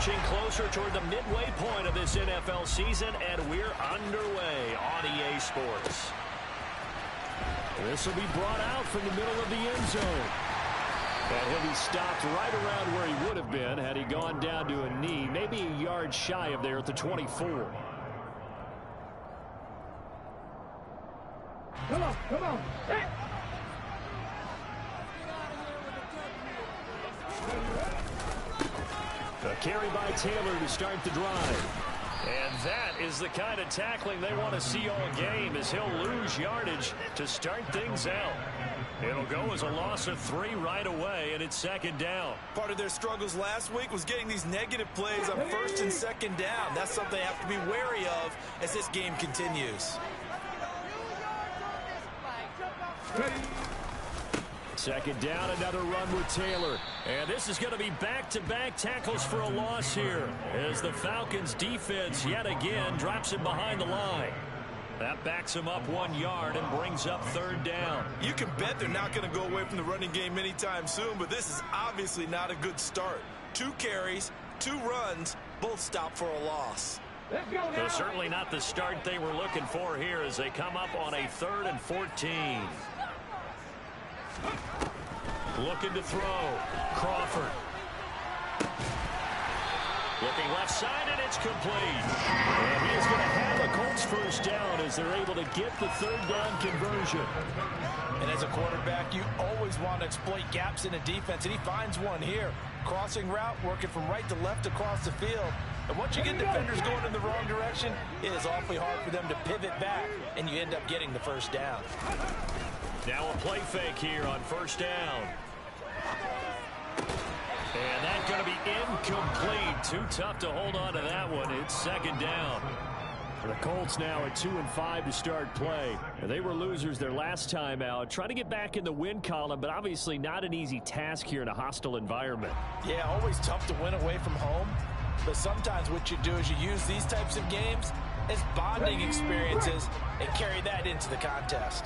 Inching closer toward the midway point of this NFL season, and we're underway on EA Sports. This will be brought out from the middle of the end zone. And he'll be stopped right around where he would have been had he gone down to a knee, maybe a yard shy of there at the 24. Come on, come on. Hey. A carry by Taylor to start the drive. And that is the kind of tackling they want to see all game, as he'll lose yardage to start things out. It'll go as a loss of 3 right away, and it's second down. Part of their struggles last week was getting these negative plays on first and second down. That's something they have to be wary of as this game continues. Second down, another run with Taylor. And this is going to be back-to-back tackles for a loss here, as the Falcons defense yet again drops him behind the line. That backs him up 1 yard and brings up third down. You can bet they're not going to go away from the running game anytime soon, but this is obviously not a good start. 2 carries, 2 runs, both stopped for a loss. So certainly not the start they were looking for here as they come up on a 3rd and 14. Looking to throw. Crawford. Looking left side, and it's complete. And he is going to have a Colts first down as they're able to get the third down conversion. And as a quarterback, you always want to exploit gaps in a defense, and he finds one here. Crossing route, working from right to left across the field. And once you get defenders going in the wrong direction, it is awfully hard for them to pivot back, and you end up getting the first down. Now a play fake here on first down. And that's going to be incomplete. Too tough to hold on to that one. It's second down. The Colts now at 2-5 to start play. They were losers their last time out. Trying to get back in the win column, but obviously not an easy task here in a hostile environment. Yeah, always tough to win away from home. But sometimes what you do is you use these types of games as bonding experiences and carry that into the contest.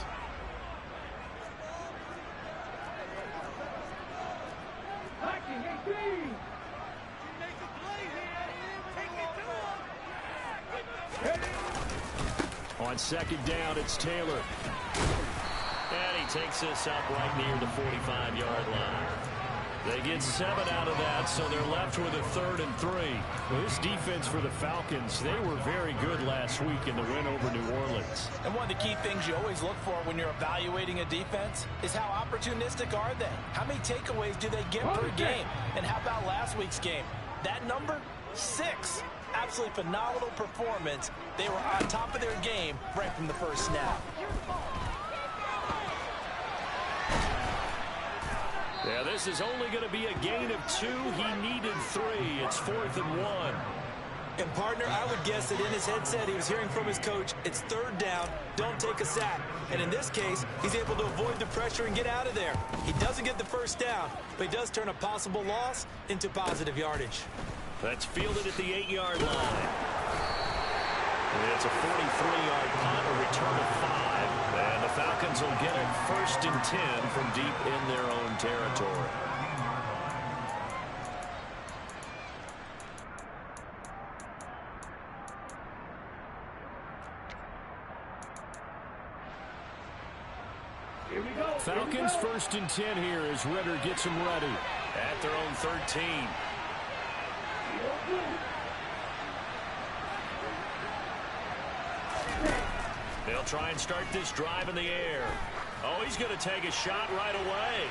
On second down, it's Taylor. And he takes this up right near the 45-yard line. They get 7 out of that, so they're left with a 3rd and 3. Well, this defense for the Falcons, they were very good last week in the win over New Orleans. And one of the key things you always look for when you're evaluating a defense is how opportunistic are they? How many takeaways do they get per game? And how about last week's game? That number? 6. Absolutely phenomenal performance. They were on top of their game right from the first snap. Yeah, this is only going to be a gain of 2. He needed 3. It's 4th and 1. And, partner, I would guess that in his headset he was hearing from his coach, it's third down, don't take a sack. And in this case, he's able to avoid the pressure and get out of there. He doesn't get the first down, but he does turn a possible loss into positive yardage. That's fielded at the 8-yard line. And it's a 43-yard punt, a return of 5. And the Falcons will get it 1st and 10 from deep in their own territory. Here we go. Falcons 1st and 10 here as Ritter gets them ready at their own 13. They'll try and start this drive in the air. Oh, he's going to take a shot right away.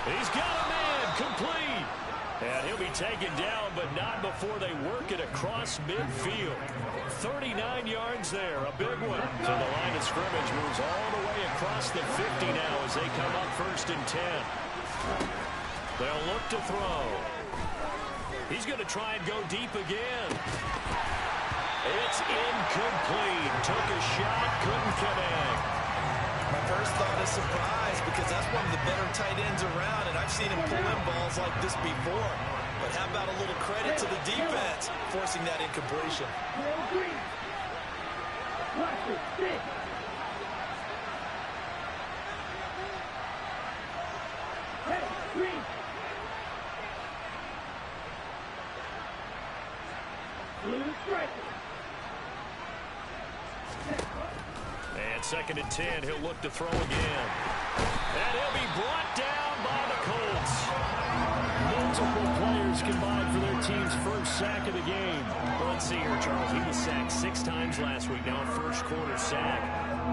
He's got a man, complete. And he'll be taken down, but not before they work it across midfield. 39 yards there, a big one. So the line of scrimmage moves all the way across the 50 now as they come up 1st and 10. They'll look to throw. He's going to try and go deep again. It's incomplete. Took a shot, couldn't connect. My first thought is surprise because that's one of the better tight ends around, and I've seen him pull in balls like this before. But how about a little credit to the defense forcing that incompletion? 2nd and 10. He'll look to throw again. And he'll be brought down by the Colts. Multiple players combined for their team's first sack of the game. Well, let's see here, Charles. He was sacked 6 times last week. Now a first quarter sack.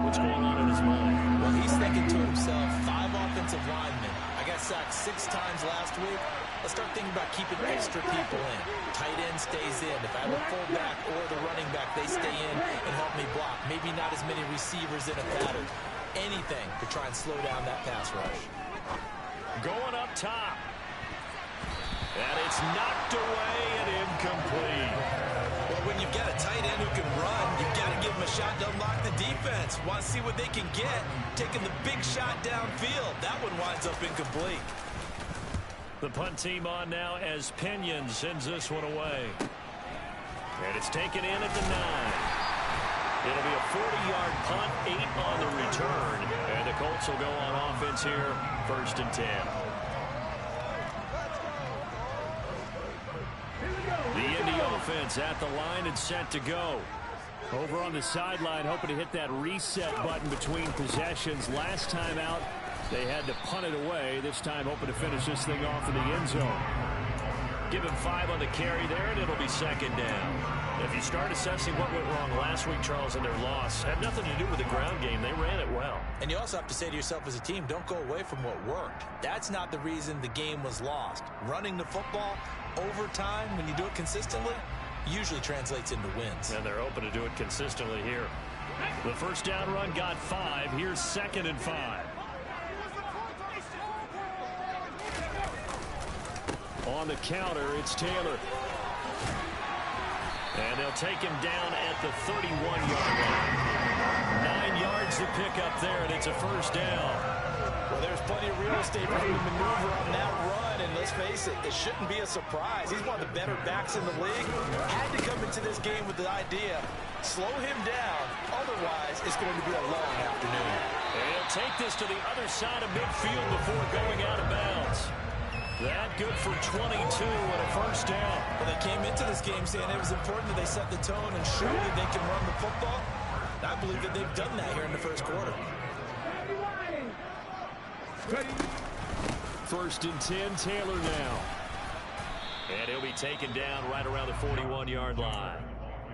What's going on in his mind? Well, he's thinking to himself, 5 offensive linemen. I got sacked 6 times last week. Let's start thinking about keeping extra people in. Tight end stays in. If I have a fullback or the running back, they stay in and help me block. Maybe not as many receivers in a pattern. Anything to try and slow down that pass rush. Going up top. And it's knocked away and incomplete. Well, when you've got a tight end who can run, you've got to give him a shot to unlock the defense. Want to see what they can get. Taking the big shot downfield. That one winds up incomplete. The punt team on now as Pinion sends this one away. And it's taken in at the 9. It'll be a 40-yard punt, 8 on the return. And the Colts will go on offense here, 1st and 10. The Indy offense at the line and set to go. Over on the sideline, hoping to hit that reset button between possessions. Last time out, they had to punt it away. This time hoping to finish this thing off in the end zone. Give him 5 on the carry there, and it'll be 2nd down. If you start assessing what went wrong last week, Charles, in their loss, had nothing to do with the ground game. They ran it well. And you also have to say to yourself as a team, don't go away from what worked. That's not the reason the game was lost. Running the football over time, when you do it consistently, usually translates into wins. And they're open to do it consistently here. The first down run got 5. Here's 2nd and 5. On the counter, it's Taylor. And they'll take him down at the 31-yard line. 9 yards to pick up there, and it's a first down. Well, there's plenty of real estate for him to maneuver on that run, and let's face it, it shouldn't be a surprise. He's one of the better backs in the league. Had to come into this game with the idea, slow him down, otherwise it's going to be a long afternoon. And he'll take this to the other side of midfield before going out of bounds. That good for 22 and a first down. Well, they came into this game saying it was important that they set the tone and show that they can run the football. I believe that they've done that here in the first quarter. 1st and 10, Taylor now. And he'll be taken down right around the 41-yard line.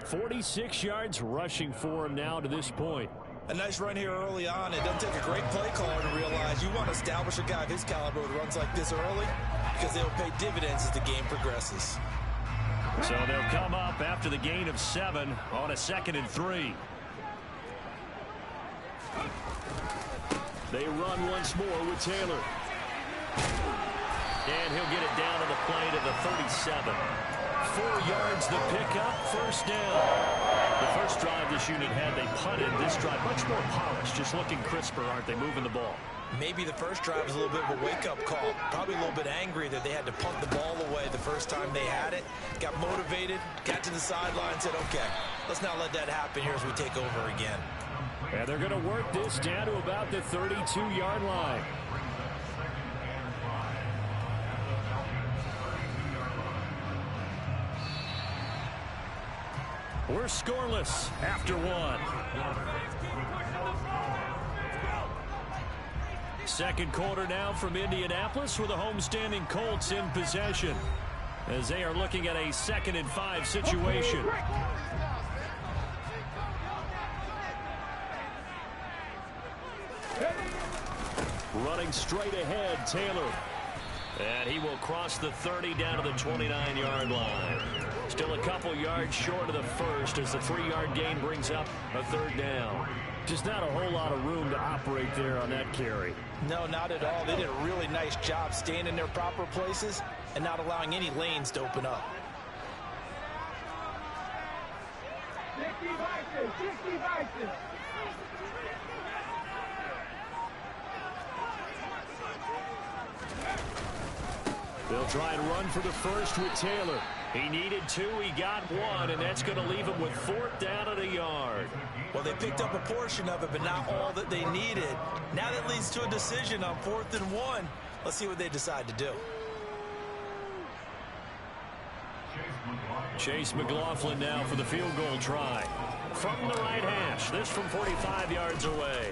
46 yards rushing for him now to this point. A nice run here early on. It doesn't take a great play caller to realize you want to establish a guy of his caliber who runs like this early because they'll pay dividends as the game progresses. So they'll come up after the gain of 7 on a 2nd and 3. They run once more with Taylor. And he'll get it down on the play to the 37. 4 yards the pickup, first down. The first drive this unit had, they punted. This drive much more polished, just looking crisper, aren't they, moving the ball? Maybe the first drive was a little bit of a wake-up call. Probably a little bit angry that they had to punt the ball away the first time they had it. Got motivated, got to the sideline, said, okay, let's not let that happen here as we take over again. And they're going to work this down to about the 32-yard line. We're scoreless after 1. Second quarter now from Indianapolis with the homestanding Colts in possession as they are looking at a 2nd and 5 situation. Running straight ahead, Taylor. And he will cross the 30 down to the 29-yard line. Still a couple yards short of the first as the 3-yard gain brings up a 3rd down. Just not a whole lot of room to operate there on that carry. No, not at all. They did a really nice job staying in their proper places and not allowing any lanes to open up. 60 vices. They'll try and run for the first with Taylor. He needed 2, he got 1, and that's going to leave him with 4th down at a yard. Well, they picked up a portion of it, but not all that they needed. Now that leads to a decision on 4th and 1. Let's see what they decide to do. Chase McLaughlin now for the field goal try. from the right hash. This from 45 yards away.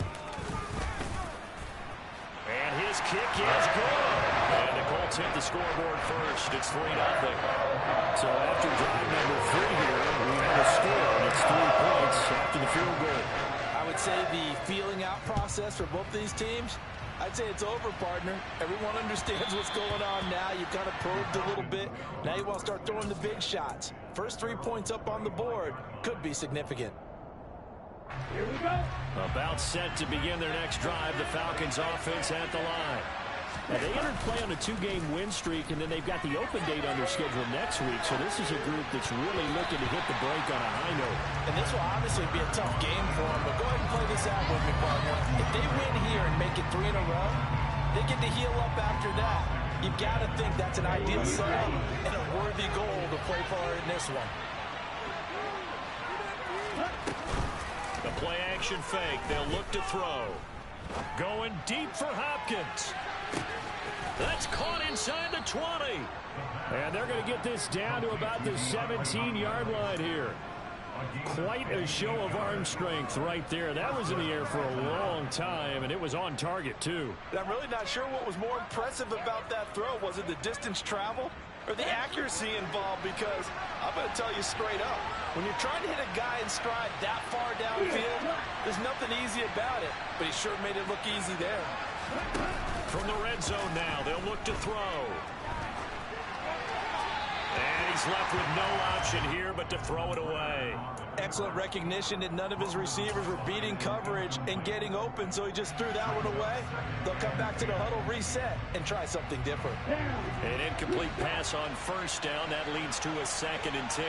And his kick is good. And the Colts hit the scoreboard first. It's 3-0. So after drive number 3 here, we have a score, and it's 3 points after the field goal. I would say the feeling out process for both these teams, I'd say it's over, partner. Everyone understands what's going on now. You've kind of probed a little bit. Now you want to start throwing the big shots. First 3 points up on the board could be significant. Here we go. About set to begin their next drive. The Falcons offense at the line. Now, they entered play on a 2-game win streak, and then they've got the open date on their schedule next week. So this is a group that's really looking to hit the break on a high note. And this will obviously be a tough game for them, but go ahead and play this out with me, partner. If they win here and make it 3 in a row, they get to heal up after that. You've got to think that's an ideal setup and a worthy goal to play for in this one. The play action fake. They'll look to throw. Going deep for Hopkins. That's caught inside the 20. And they're going to get this down to about the 17-yard line here. Quite a show of arm strength right there. That was in the air for a long time, and it was on target, too. I'm really not sure what was more impressive about that throw. Was it the distance travel or the accuracy involved? Because I'm going to tell you straight up, when you're trying to hit a guy in stride that far downfield, there's nothing easy about it. But he sure made it look easy there. From the red zone now, they'll look to throw. And he's left with no option here but to throw it away. Excellent recognition that none of his receivers were beating coverage and getting open, so he just threw that one away. They'll come back to the huddle, reset, and try something different. An incomplete pass on first down. That leads to a 2nd and 10.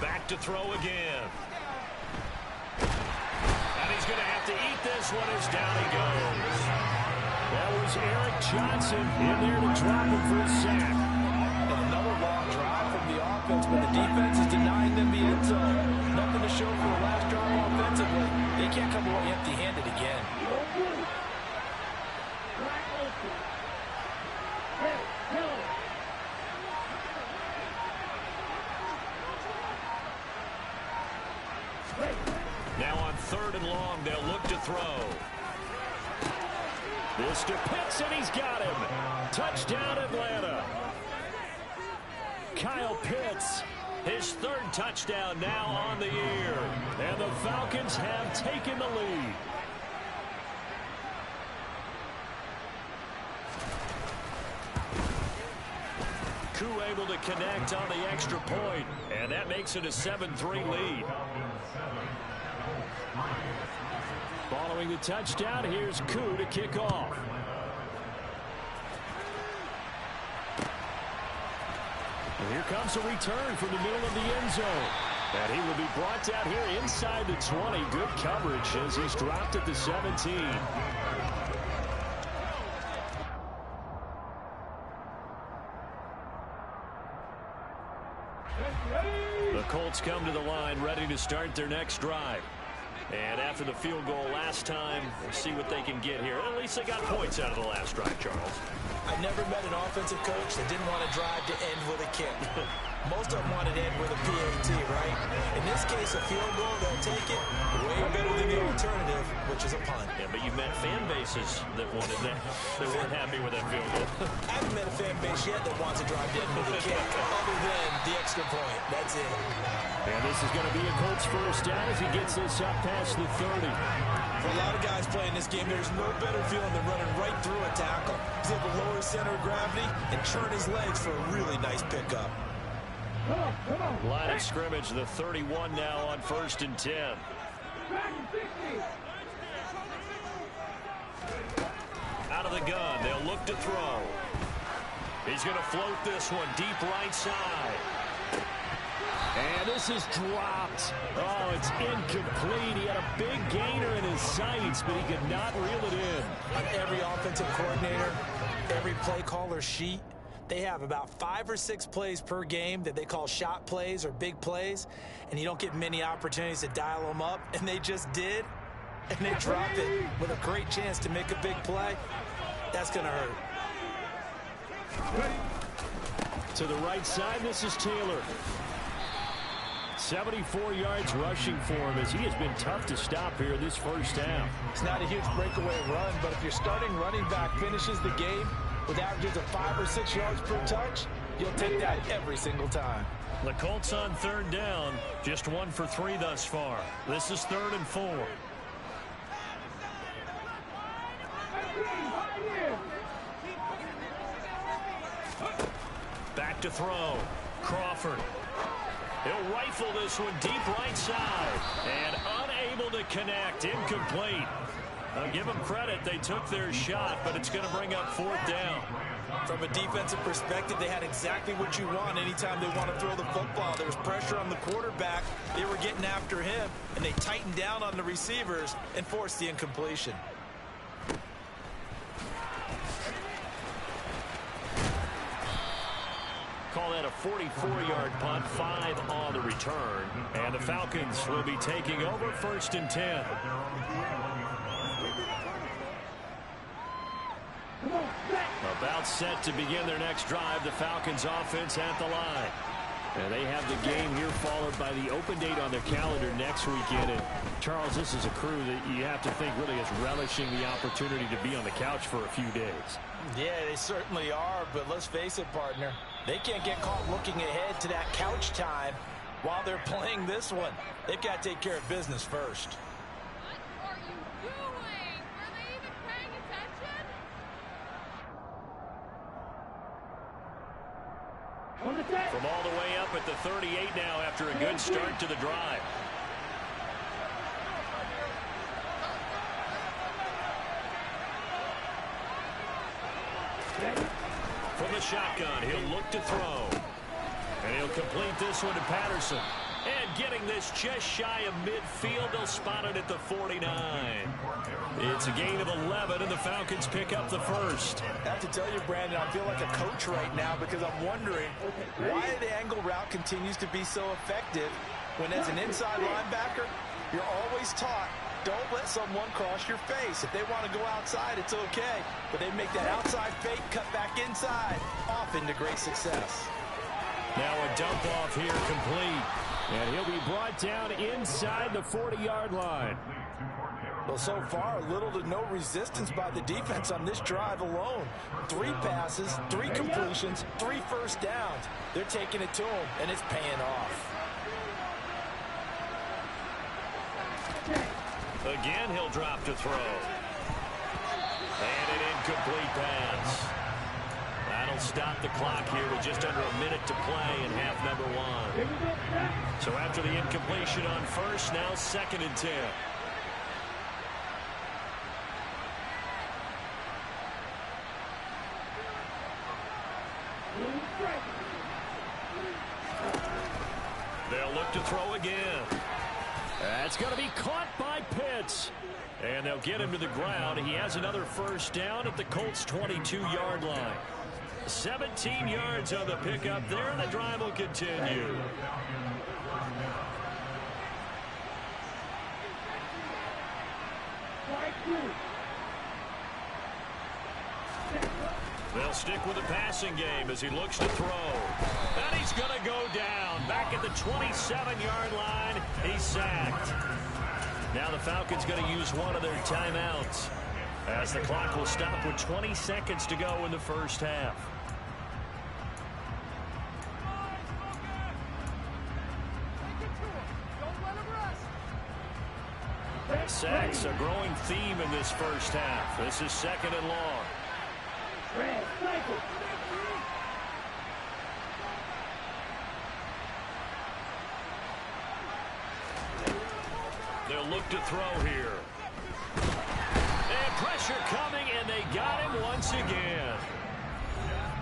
Back to throw again. And he's going to have to eat this one as down he goes. That was Eric Johnson in there to drop him for a sack. And another long drive from the offense, but the defense is denying them the end zone. Nothing to show for the last drive offensively. They can't come away empty-handed again. Now on 3rd and long, they'll look to throw. This to Pitts, and he's got him. Touchdown, Atlanta. Kyle Pitts. His 3rd touchdown now on the year. And the Falcons have taken the lead. Koo able to connect on the extra point, and that makes it a 7-3 lead. Following the touchdown, here's Koo to kick off. And here comes a return from the middle of the end zone. And he will be brought down here inside the 20. Good coverage as he's dropped at the 17. The Colts come to the line ready to start their next drive. And after the field goal last time, we'll see what they can get here. At least they got points out of the last drive, Charles. I've never met an offensive coach that didn't want to drive to end with a kick. Most of them wanted to end with a PAT, right? In this case, a field goal, they'll take it. Way better than the alternative, which is a punt. Yeah, but you've met fan bases that wanted that. They weren't happy with that field goal. I haven't met a fan base yet that wants to drive to end with a kick, other than the extra point. That's it. And this is going to be a Colts first down as he gets this up past the 30. For a lot of guys playing this game, there's no better feeling than running right through a tackle. He's able to lower his center of gravity and churn his legs for a really nice pickup. Line of scrimmage, the 31 now on 1st and 10. Out of the gun, they'll look to throw. He's going to float this one deep right side. And this is dropped. Oh, it's incomplete. He had a big gainer in his sights, but he could not reel it in. On every offensive coordinator, every play caller sheet, They have about 5 or 6 plays per game that they call shot plays or big plays, and you don't get many opportunities to dial them up, and they just did, and they dropped it with a great chance to make a big play. That's going to hurt. To the right side, this is Taylor. 74 yards rushing for him as he has been tough to stop here this first half. It's not a huge breakaway run, but if your starting running back finishes the game with averages of 5 or 6 yards per touch, you'll take that every single time. The Colts on third down, just 1 for 3 thus far. This is 3rd and 4. Back to throw. Crawford. He'll rifle this one deep right side. And unable to connect. Incomplete. I'll give them credit. They took their shot, but it's going to bring up 4th down. From a defensive perspective, they had exactly what you want anytime they want to throw the football. There was pressure on the quarterback. They were getting after him, and they tightened down on the receivers and forced the incompletion. Call that a 44-yard punt, 5 on the return. And the Falcons will be taking over 1st and 10. About set to begin their next drive. The Falcons offense at the line. And they have the game here followed by the open date on their calendar next weekend. And Charles, this is a crew that you have to think really is relishing the opportunity to be on the couch for a few days. Yeah, they certainly are, but let's face it, partner. They can't get caught looking ahead to that couch time while they're playing this one. They've got to take care of business first. What are you doing? Are they even paying attention? From all the way up at the 38 now after a good start to the drive. From the shotgun, he'll look to throw. And he'll complete this one to Patterson. And getting this just shy of midfield, they'll spot it at the 49. It's a gain of 11, and the Falcons pick up the first. I have to tell you, Brandon, I feel like a coach right now because I'm wondering why the angle route continues to be so effective when as an inside linebacker, you're always taught, don't let someone cross your face. If they want to go outside, it's okay. But they make that outside fake, cut back inside, off into great success. Now a dump off here complete. And he'll be brought down inside the 40-yard line. Well, so far, little to no resistance by the defense on this drive alone. 3 passes, 3 completions, 3 first downs. They're taking it to him, and it's paying off. Again, he'll drop to throw. And an incomplete pass. That'll stop the clock here with just under a minute to play in half number 1. So after the incompletion on first, now 2nd and 10. They'll look to throw again. That's going to be caught by Pitts. And they'll get him to the ground. He has another first down at the Colts' 22-yard line. 17 yards on the pickup there, and the drive will continue. They'll stick with the passing game as he looks to throw. And he's going to go down. Back at the 27-yard line, he's sacked. Now the Falcons going to use one of their timeouts as the clock will stop with 20 seconds to go in the first half. Sacks a growing theme in this first half. This is 2nd and long. They'll look to throw here. And pressure coming, and they got him once again.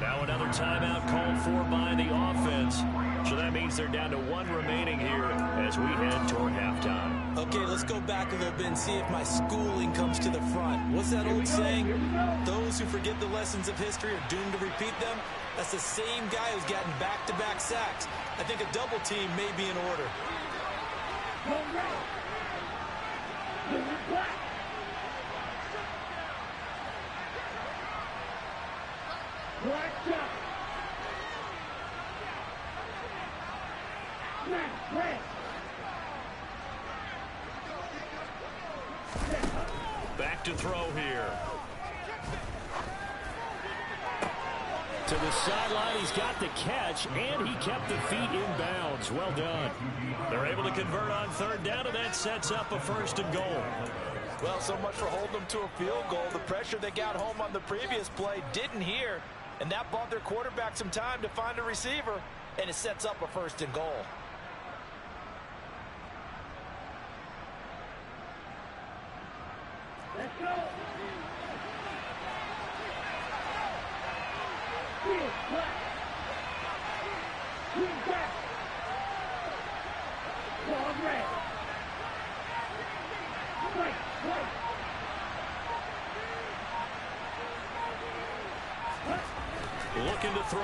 Now another timeout called for by the offense. So that means they're down to one remaining here as we head toward halftime. Okay, let's go back a little bit and see if my schooling comes to the front. What's that old saying? Those who forget the lessons of history are doomed to repeat them. That's the same guy who's gotten back-to-back sacks. I think a double team may be in order. Back to throw here. To the sideline, he's got the catch, and he kept the feet in bounds. Well done. They're able to convert on third down, and that sets up a 1st and goal. Well, so much for holding them to a field goal. The pressure they got home on the previous play didn't hear, and that bought their quarterback some time to find a receiver, and it sets up a 1st and goal. Let's go. Looking to throw.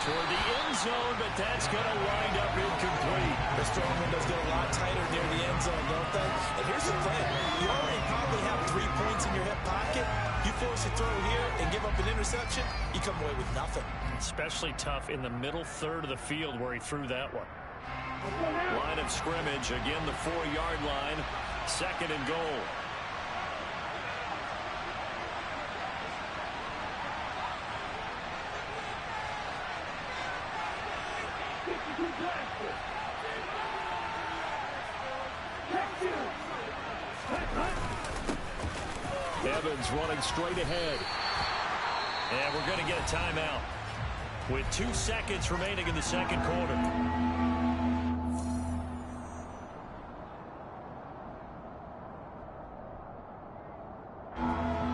Toward the end zone, but that's going to wind up incomplete. The strong windows get a lot tighter near the end zone, don't they? And here's the thing. You already probably have 3 points in your hip pocket. You force a throw here and give up an interception, you come away with nothing. Especially tough in the middle third of the field where he threw that one. Line of scrimmage, again the 4-yard line. 2nd and goal. Evans running straight ahead. And we're going to get a timeout with 2 seconds remaining in the 2nd quarter.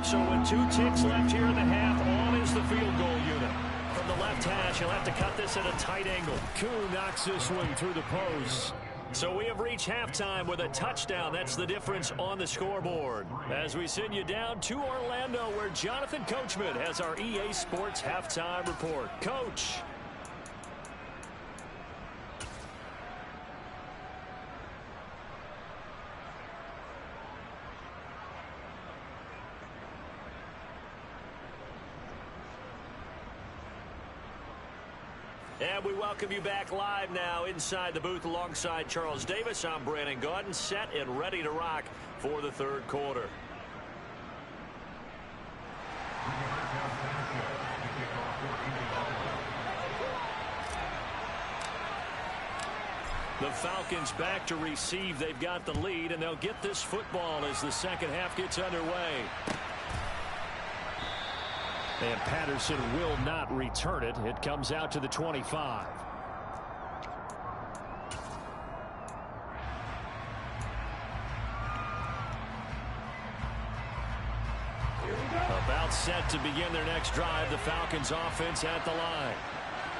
So with 2 ticks left here in the half, on is the field goal unit. From the left hash, he'll have to cut this at a tight angle. Kuhn knocks this one through the post. So we have reached halftime with a touchdown. That's the difference on the scoreboard. As we send you down to Orlando, where Jonathan Coachman has our EA Sports halftime report. Coach. And we welcome you back live now inside the booth alongside Charles Davis. I'm Brandon Gaudin, set and ready to rock for the 3rd quarter. The Falcons back to receive. They've got the lead, and they'll get this football as the 2nd half gets underway. And Patterson will not return it. It comes out to the 25. About set to begin their next drive. The Falcons offense at the line.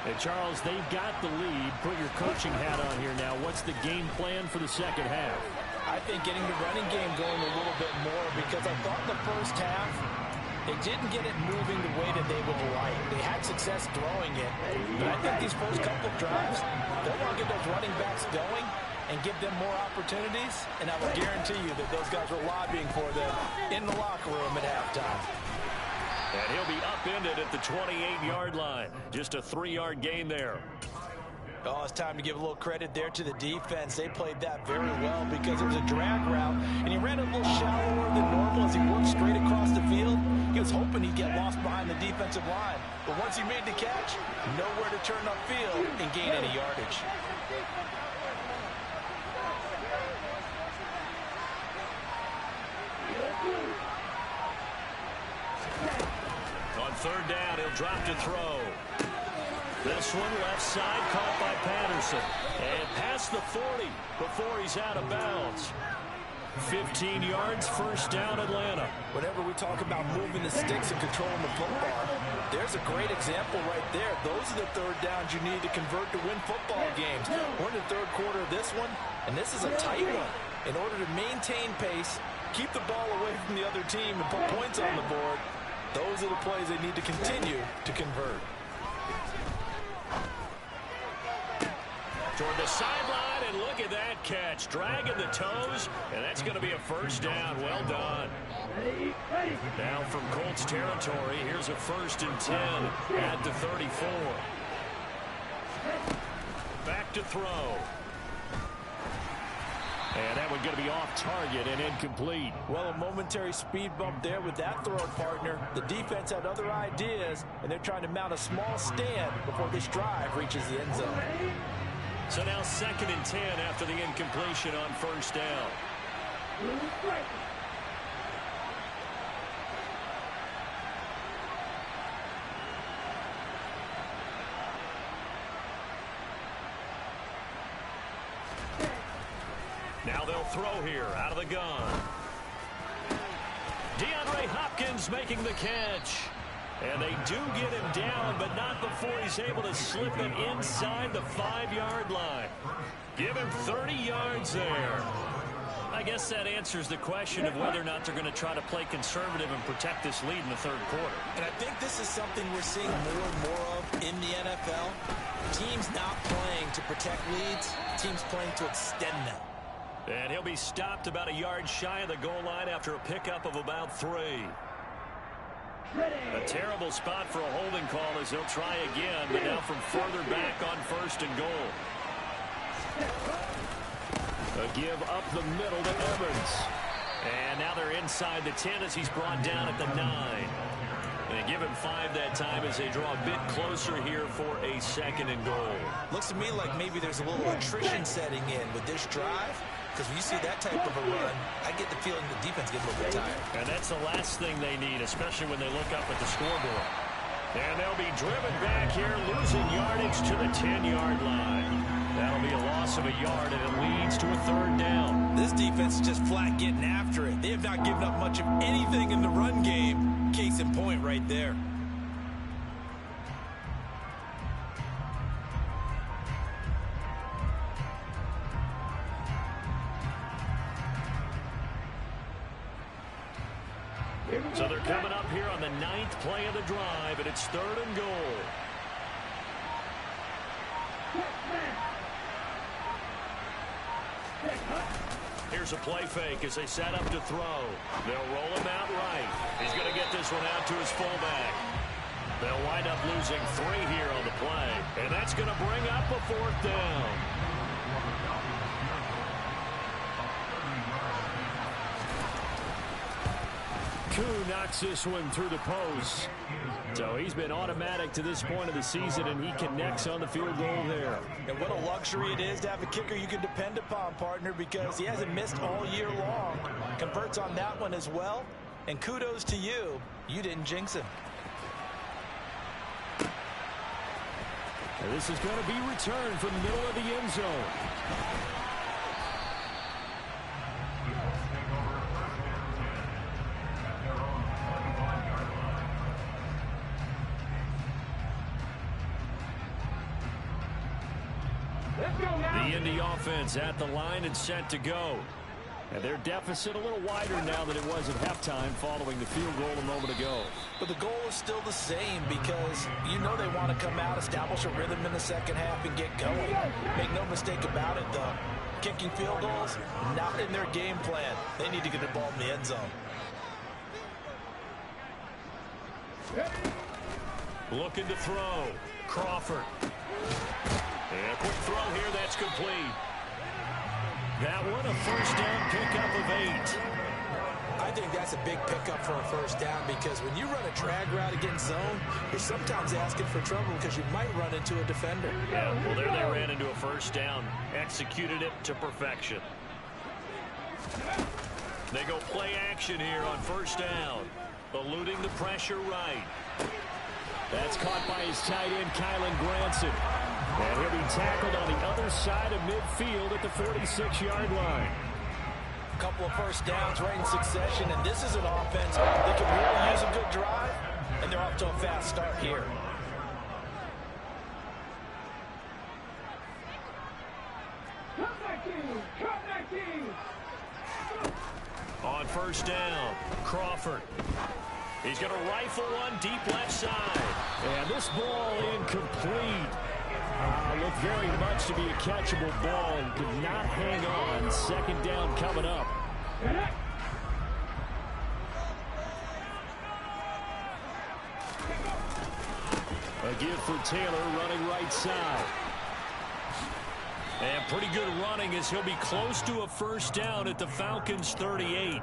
And Charles, they've got the lead. Put your coaching hat on here now. What's the game plan for the 2nd half? I think getting the running game going a little bit more, because I thought in the 1st half they didn't get it moving the way that they would like. They had success throwing it, but I think these first couple of drives, they'll want to get those running backs going and give them more opportunities, and I will guarantee you that those guys were lobbying for them in the locker room at halftime. And he'll be upended at the 28-yard line. Just a 3-yard gain there. Oh, it's time to give a little credit there to the defense. They played that very well because it was a drag route, and he ran a little shallower than normal as he worked straight across the field. He was hoping he'd get lost behind the defensive line, but once he made the catch, nowhere to turn upfield and gain any yardage. On 3rd down, he'll drop to throw. This one left side caught by Patterson. And past the 40 before he's out of bounds. 15 yards, first down, Atlanta. Whenever we talk about moving the sticks and controlling the football, there's a great example right there. Those are the third downs you need to convert to win football games. We're in the third quarter of this one, and this is a tight one. In order to maintain pace, keep the ball away from the other team, and put points on the board, those are the plays they need to continue to convert. Toward the sideline, and look at that catch. Dragging the toes, and that's going to be a first down. Well done. Now from Colts territory, here's a 1st and 10 at the 34. Back to throw. And that one going to be off target and incomplete. Well, a momentary speed bump there with that throw partner. The defense had other ideas, and they're trying to mount a small stand before this drive reaches the end zone. So now 2nd and 10 after the incompletion on first down. Now they'll throw here out of the gun. DeAndre Hopkins making the catch. And they do get him down, but not before he's able to slip it inside the 5-yard line. Give him 30 yards there. I guess that answers the question of whether or not they're going to try to play conservative and protect this lead in the third quarter. And I think this is something we're seeing more and more of in the NFL. Teams not playing to protect leads, teams playing to extend them. And he'll be stopped about a yard shy of the goal line after a pickup of about 3. A terrible spot for a holding call as he'll try again, but now from further back on 1st and goal. A give up the middle to Evans. And now they're inside the 10 as he's brought down at the 9. And they give him 5 that time as they draw a bit closer here for a 2nd and goal. Looks to me like maybe there's a little attrition setting in with this drive. Because when you see that type of a run, I get the feeling the defense gets a little bit tired. And that's the last thing they need, especially when they look up at the scoreboard. And they'll be driven back here, losing yardage to the 10-yard line. That'll be a loss of a yard, and it leads to a 3rd down. This defense is just flat getting after it. They have not given up much of anything in the run game. Case in point right there. So they're coming up here on the 9th play of the drive, and it's 3rd and goal. Here's a play fake as they set up to throw. They'll roll him out right. He's going to get this one out to his fullback. They'll wind up losing 3 here on the play, and that's going to bring up a 4th down. Koo knocks this one through the post. So he's been automatic to this point of the season, and he connects on the field goal there. And what a luxury it is to have a kicker you can depend upon, partner, because he hasn't missed all year long. Converts on that one as well. And kudos to you. You didn't jinx him. And this is going to be returned from the middle of the end zone. The Indy offense at the line and set to go. And their deficit a little wider now than it was at halftime following the field goal a moment ago. But the goal is still the same because you know they want to come out, establish a rhythm in the second half, and get going. Make no mistake about it, though. Kicking field goals, not in their game plan. They need to get the ball in the end zone. Looking to throw. Crawford. And a quick throw here, that's complete. That one a first down pickup of 8. I think that's a big pickup for a first down because when you run a drag route against zone, you're sometimes asking for trouble because you might run into a defender. Yeah, well, there they ran into a first down. Executed it to perfection. They go play action here on first down. Eluding the pressure right. That's caught by his tight end, Kylan Granson. And he'll be tackled on the other side of midfield at the 46-yard line. couple of first downs right in succession, and this is an offense that can really use a good drive, and they're off to a fast start here. On first down, Crawford. He's going to rifle one deep left side. And this ball incomplete. Looked very much to be a catchable ball and could not hang on. Second down coming up. A give for Taylor running right side. And pretty good running as he'll be close to a first down at the Falcons' 38.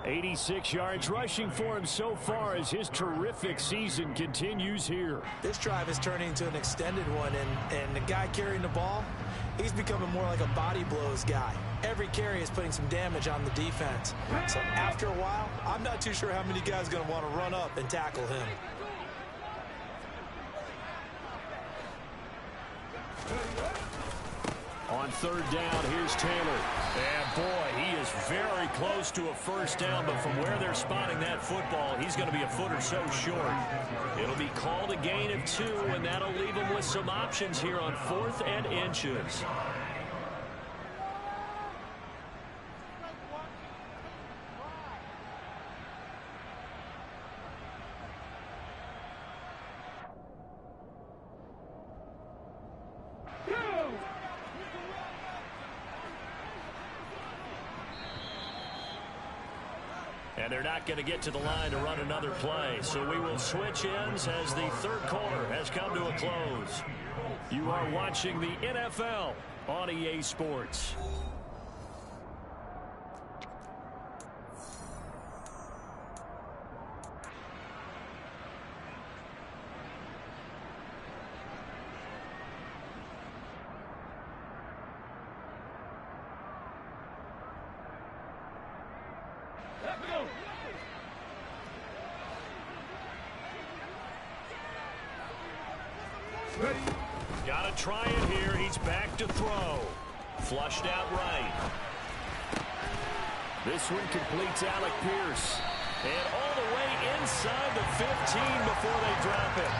86 yards rushing for him so far as his terrific season continues here. This drive is turning into an extended one, and the guy carrying the ball, he's becoming more like a body blows guy. Every carry is putting some damage on the defense. So after a while, I'm not too sure how many guys are going to want to run up and tackle him. On third down, here's Taylor. And boy, he is very close to a first down, but from where they're spotting that football, he's going to be a foot or so short. It'll be called a gain of 2, and that'll leave him with some options here on 4th and inches. And they're not going to get to the line to run another play. So we will switch ends as the third quarter has come to a close. You are watching the NFL on EA Sports. Got to try it here. He's back to throw. Flushed out right. This one completes Alec Pierce. And all the way inside the 15 before they drop it.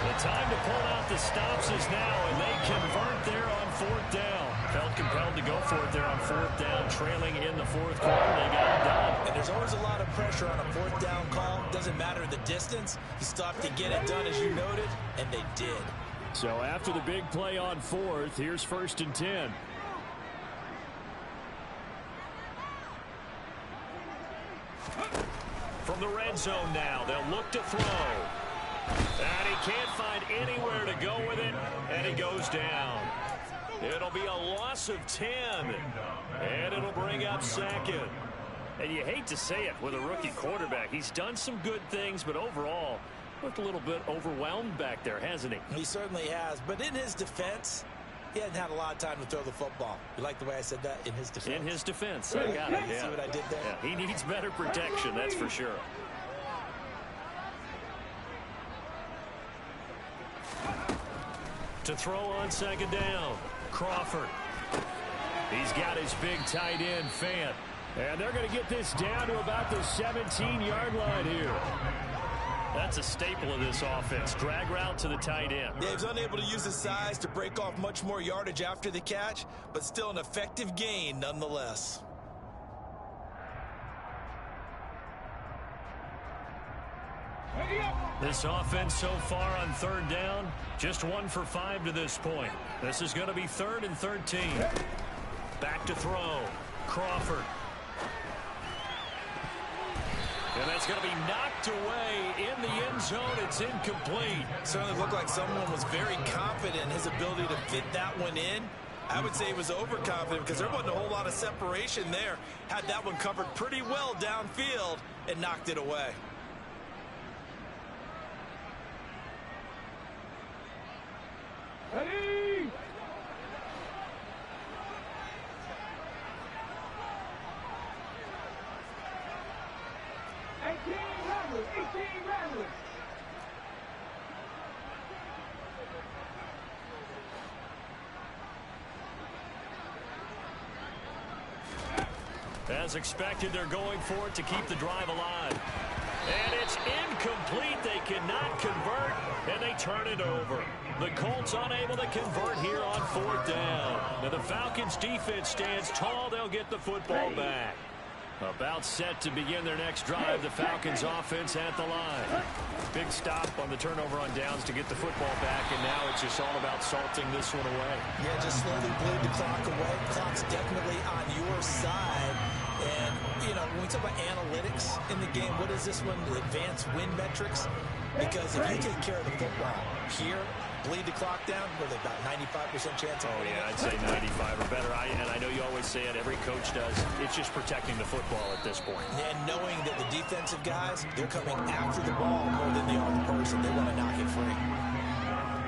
The time to pull out the stops is now, and they convert there on 4th down. Felt compelled to go for it there on 4th down, trailing in the 4th quarter. They got it done. And there's always a lot of pressure on a 4th down call. Doesn't matter the distance. You still have to get it done, as you noted, and they did. So after the big play on 4th, here's 1st and 10. From the red zone now, they'll look to throw. And he can't find anywhere to go with it, and he goes down. It'll be a loss of 10, and it'll bring up 2nd. And you hate to say it with a rookie quarterback. He's done some good things, but overall, looked a little bit overwhelmed back there, hasn't he? He certainly has, but in his defense, he hadn't had a lot of time to throw the football. You like the way I said that? In his defense. In his defense. I got it, yeah. See what I did there? Yeah, he needs better protection, that's for sure. To throw on 2nd down, Crawford. He's got his big tight end, Fant. And they're going to get this down to about the 17-yard line here. That's a staple of this offense. Drag route to the tight end. Yeah, he was unable to use his size to break off much more yardage after the catch, but still an effective gain nonetheless. This offense so far on 3rd down, just 1 for 5 to this point. This is going to be 3rd and 13. Back to throw. Crawford. And that's going to be knocked away in the end zone. It's incomplete. Certainly looked like someone was very confident in his ability to fit that one in. I would say he was overconfident because there wasn't a whole lot of separation there. Had that one covered pretty well downfield and knocked it away. Ready? As expected, they're going for it to keep the drive alive. And it's incomplete. They cannot convert, and they turn it over. The Colts unable to convert here on 4th down. Now the Falcons defense stands tall. They'll get the football back. About set to begin their next drive. The Falcons offense at the line. Big stop on the turnover on downs to get the football back, and now it's just all about salting this one away. Yeah, just slowly bleed the clock away. Clock's definitely on your side. And, you know, when we talk about analytics in the game, what is this one? The advanced win metrics? Because if you take care of the football here, bleed the clock down with about 95% chance of winning. Yeah, I'd say 95 or better. And I know you always say it, every coach does. It's just protecting the football at this point. And knowing that the defensive guys, they're coming after the ball more than they are the person. They want to knock it free.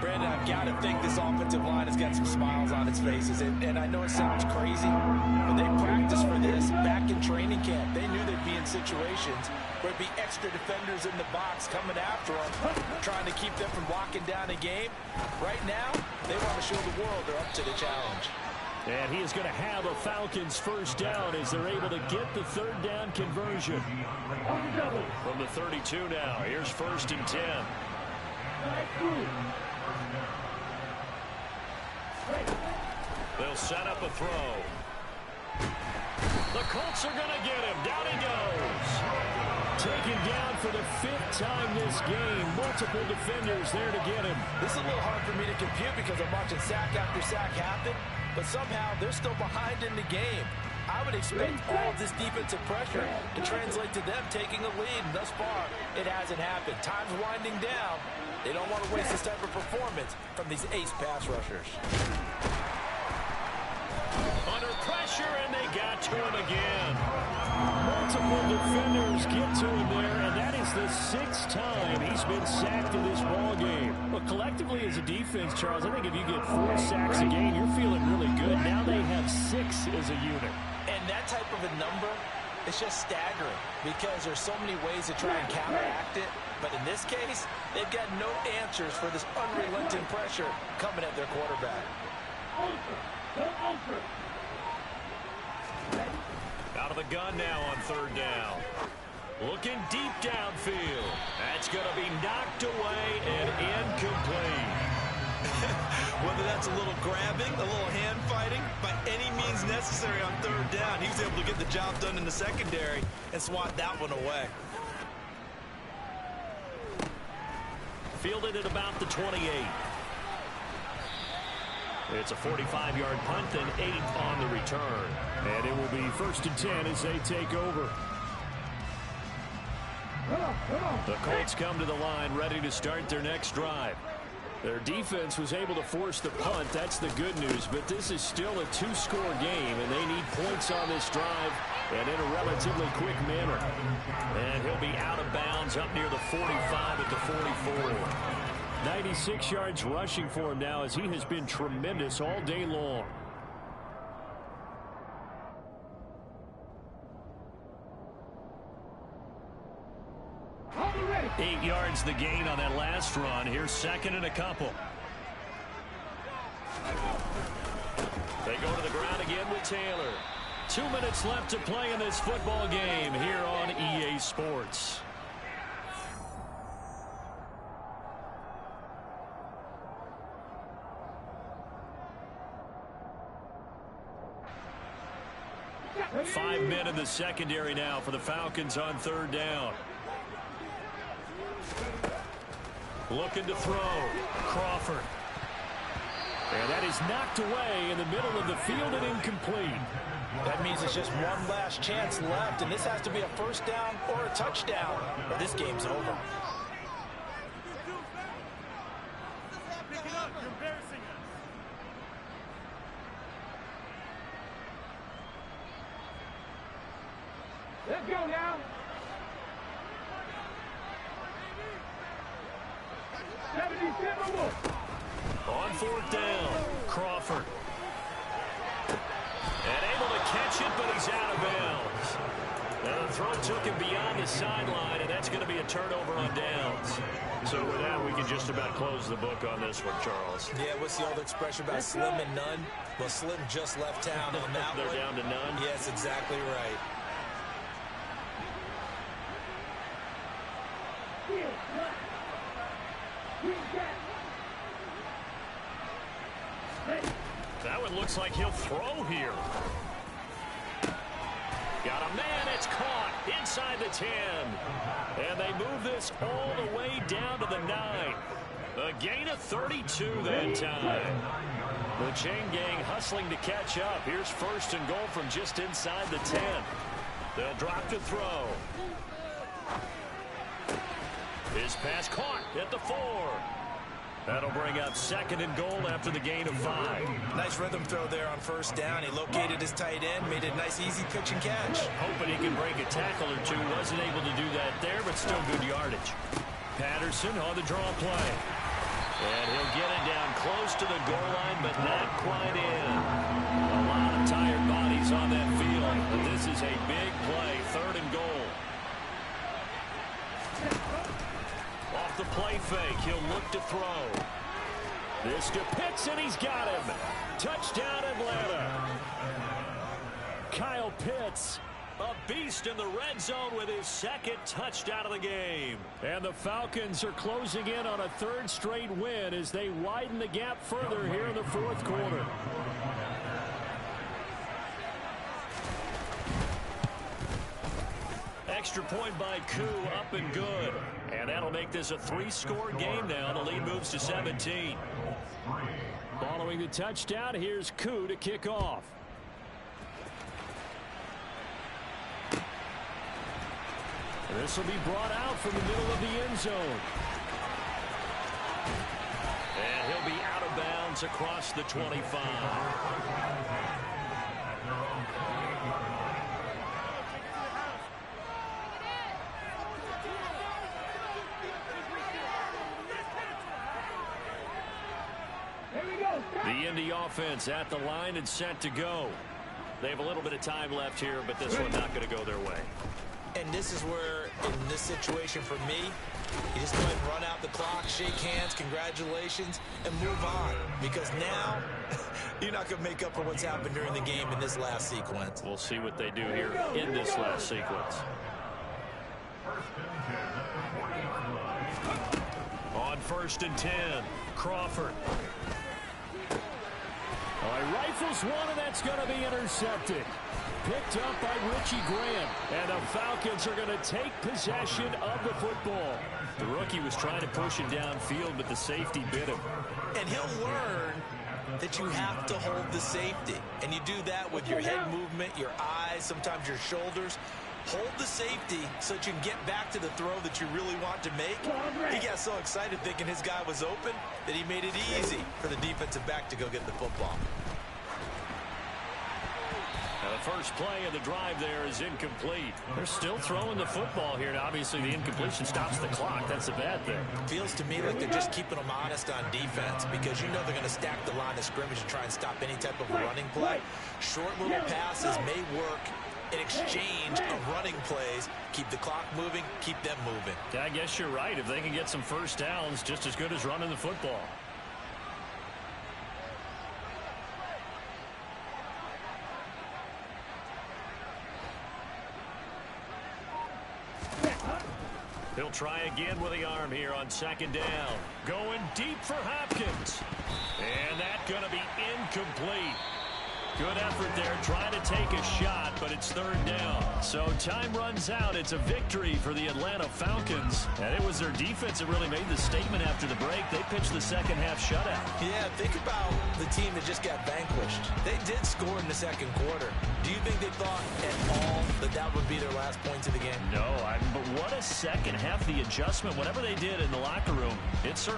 Brandon, I've got to think this offensive line has got some smiles on its faces. And I know it sounds crazy, but they practiced for this back in training camp. They knew they'd be in situations where it'd be extra defenders in the box coming after them, trying to keep them from locking down a game. Right now, they want to show the world they're up to the challenge. And he is going to have a Falcons first down as they're able to get the 3rd down conversion. From the 32 now, here's 1st and 10. They'll set up a throw. The Colts are going to get him. Down he goes. Taken down for the 5th time this game. Multiple defenders there to get him. This is a little hard for me to compute because I'm watching sack after sack happen, but somehow they're still behind in the game. I would expect all of this defensive pressure to translate to them taking a lead, and thus far, it hasn't happened. Time's winding down. They don't want to waste this type of performance from these ace pass rushers. Under pressure, and they got to him again. Multiple defenders get to him there, and that is the 6th time he's been sacked in this ball game. But collectively as a defense, Charles, I think if you get 4 sacks a game, you're feeling really good. Now they have 6 as a unit. And that type of a number, it's just staggering because there's so many ways to try and counteract it. But in this case, they've got no answers for this unrelenting pressure coming at their quarterback. Out of the gun now on 3rd down. Looking deep downfield. That's going to be knocked away and incomplete. Whether that's a little grabbing, a little hand fighting, by any means necessary on 3rd down, he was able to get the job done in the secondary and swat that one away. Fielded at about the 28. It's a 45-yard punt and 8 on the return. And it will be 1st and 10 as they take over. The Colts come to the line ready to start their next drive. Their defense was able to force the punt. That's the good news. But this is still a 2-score game, and they need points on this drive and in a relatively quick manner. And he'll be out of bounds up near the 45 at the 44. 96 yards rushing for him now as he has been tremendous all day long. Eight yards the gain on that last run. Here's 2nd and a couple. They go to the ground again with Taylor. 2 minutes left to play in this football game here on EA Sports. Five men in the secondary now for the Falcons on 3rd down. Looking to throw. Crawford. And that is knocked away in the middle of the field and incomplete. That means it's just one last chance left, and this has to be a 1st down or a touchdown, or this game's over. Let's go now. 77 more. On 4th down, Crawford. And able to catch it, but he's out of bounds. Now the throw took him beyond the sideline, and that's going to be a turnover on downs. So with that, we can just about close the book on this one, Charles. Yeah, what's the old expression about slim and none? Well, Slim just left town on that They're one. down to none? Yes, exactly right. That one looks like he'll throw here. Got a man, it's caught inside the 10. And they move this all the way down to the 9. A gain of 32 that time. The chain gang hustling to catch up. Here's first and goal from just inside the 10. They'll drop to throw. His pass caught at the 4. That'll bring up second and goal after the gain of 5. Nice rhythm throw there on first down. He located his tight end, made a nice easy pitch and catch. Hoping he can break a tackle or two. Wasn't able to do that there, but still good yardage. Patterson on the draw play. And he'll get it down close to the goal line, but not quite in. A lot of tired bodies on that field, but this is a big play, third and goal. Off the play fake, he'll look to throw. This to Pitts, and he's got him. Touchdown, Atlanta. Kyle Pitts, a beast in the red zone with his second touchdown of the game. And the Falcons are closing in on a third straight win as they widen the gap further here in the fourth quarter. Extra point by Koo, up and good. And that'll make this a 3-score game now. The lead moves to 17. Following the touchdown, here's Koo to kick off. This will be brought out from the middle of the end zone. And he'll be out of bounds across the 25. The Indy offense at the line and set to go. They have a little bit of time left here, but this one not going to go their way. And this is where, in this situation for me, you just go ahead and run out the clock, shake hands, congratulations, and move on. Because now, you're not going to make up for what's happened during the game in this last sequence. We'll see what they do here in this last sequence. On first and 10, Crawford. He rifles one, and that's going to be intercepted. Picked up by Richie Grant. And the Falcons are going to take possession of the football. The rookie was trying to push it downfield, but the safety bit him. And he'll learn that you have to hold the safety. And you do that with your head movement, your eyes, sometimes your shoulders. Hold the safety so that you can get back to the throw that you really want to make. He got so excited thinking his guy was open that he made it easy for the defensive back to go get the football. Now the first play of the drive there is incomplete. They're still throwing the football here. Now, obviously, the incompletion stops the clock. That's a bad thing. Feels to me like they're just keeping them honest on defense because you know they're going to stack the line of scrimmage and try and stop any type of running play. Short little passes may work in exchange of running plays. Keep the clock moving, keep them moving. Yeah, I guess you're right. If they can get some first downs, just as good as running the football. He'll try again with the arm here on second down. Going deep for Hopkins. And that's going to be incomplete. Good effort there, trying to take a shot, but it's third down. So time runs out. It's a victory for the Atlanta Falcons. And it was their defense that really made the statement after the break. They pitched the second half shutout. Yeah, think about the team that just got vanquished. They did score in the second quarter. Do you think they thought at all that that would be their last points of the game? No, but what a second half, the adjustment, whatever they did in the locker room, it certainly